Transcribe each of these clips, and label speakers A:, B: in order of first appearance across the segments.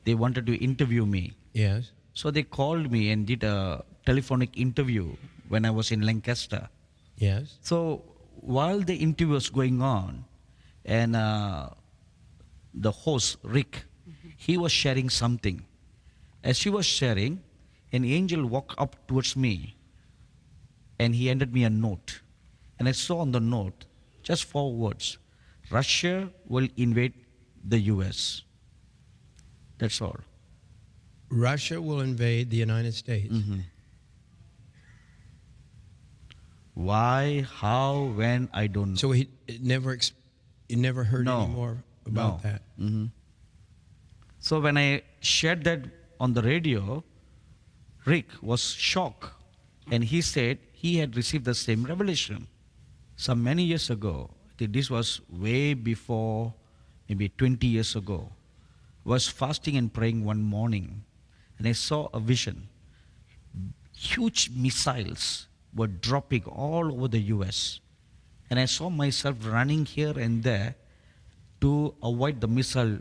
A: they wanted to interview me.
B: Yes.
A: So they called me and did a telephonic interview when I was in Lancaster.
B: Yes.
A: So while the interview was going on, and the host, Rick, he was sharing something. As he was sharing, an angel walked up towards me and he handed me a note. And I saw on the note just 4 words: Russia will invade the US. That's all.
B: Russia will invade the United States.
A: Why, how, when, I don't know.
B: So he never heard
A: No.
B: any more about
A: No.
B: that.
A: So when I shared that on the radio, Rick was shocked, and he said he had received the same revelation some many years ago. I think this was way before, maybe 20 years ago. Was fasting and praying one morning, and I saw a vision. Huge missiles were dropping all over the US, and I saw myself running here and there to avoid the missile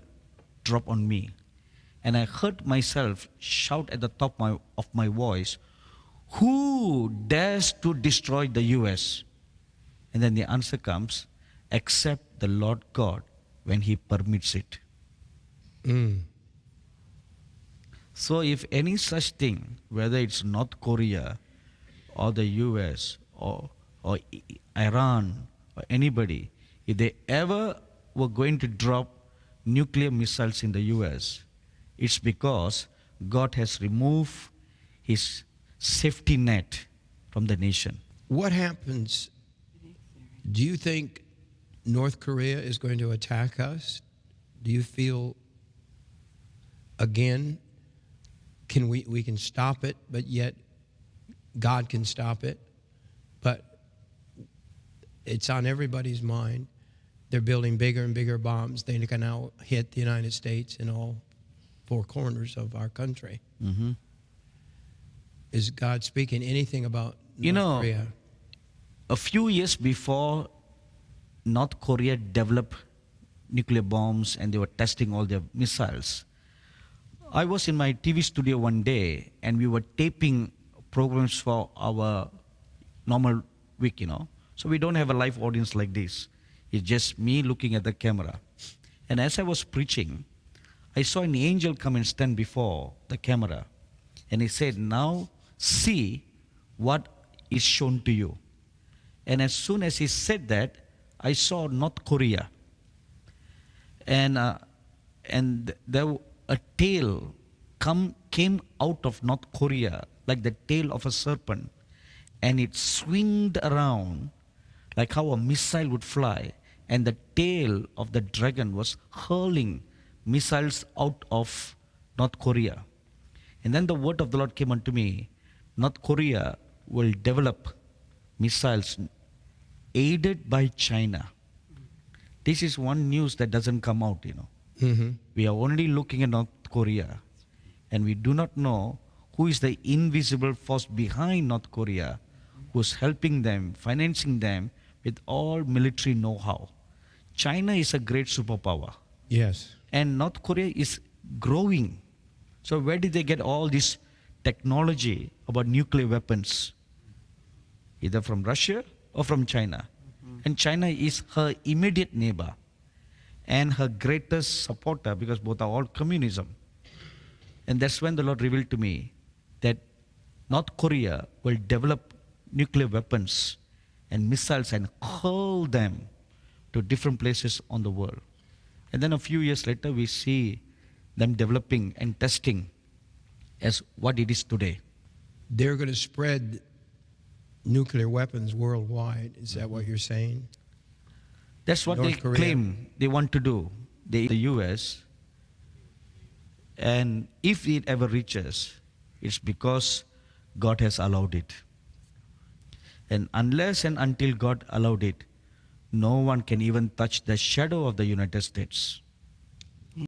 A: drop on me. And I heard myself shout at the top of my voice, "Who dares to destroy the US?" And then the answer comes, "Except the Lord God when He permits it." So if any such thing, whether it's North Korea or the US or Iran or anybody, if they ever were going to drop nuclear missiles in the US, it's because God has removed His safety net from the nation.
B: What happens? Do you think North Korea is going to attack us? Do you feel, again, we can stop it, but yet God can stop it? But it's on everybody's mind. They're building bigger and bigger bombs. They can now hit the United States in all four corners of our country. Is God speaking anything about North Korea?
A: A few years before North Korea developed nuclear bombs and they were testing all their missiles, I was in my TV studio one day and we were taping programs for our normal week, So we don't have a live audience like this. It's just me looking at the camera. And as I was preaching, I saw an angel come and stand before the camera. And he said, "Now see what is shown to you." And as soon as he said that, I saw North Korea. And there a tail came out of North Korea like the tail of a serpent, and it swinged around like how a missile would fly, and the tail of the dragon was hurling missiles out of North Korea. And then the word of the Lord came unto me: North Korea will develop missiles aided by China. This is one news that doesn't come out, We are only looking at North Korea, and we do not know who is the invisible force behind North Korea, who's helping them, financing them with all military know-how. China is a great superpower.
B: Yes.
A: And North Korea is growing. So where did they get all this technology about nuclear weapons? Either from Russia or from China. And China is her immediate neighbor and her greatest supporter, because both are all communism. And that's when the Lord revealed to me that North Korea will develop nuclear weapons and missiles and hurl them to different places on the world. And then a few years later, we see them developing and testing as what it is today.
B: They're going to spread nuclear weapons worldwide. Is that what you're saying?
A: That's what they claim they want to do, the US. And if it ever reaches, it's because God has allowed it. And unless and until God allowed it, no one can even touch the shadow of the United States.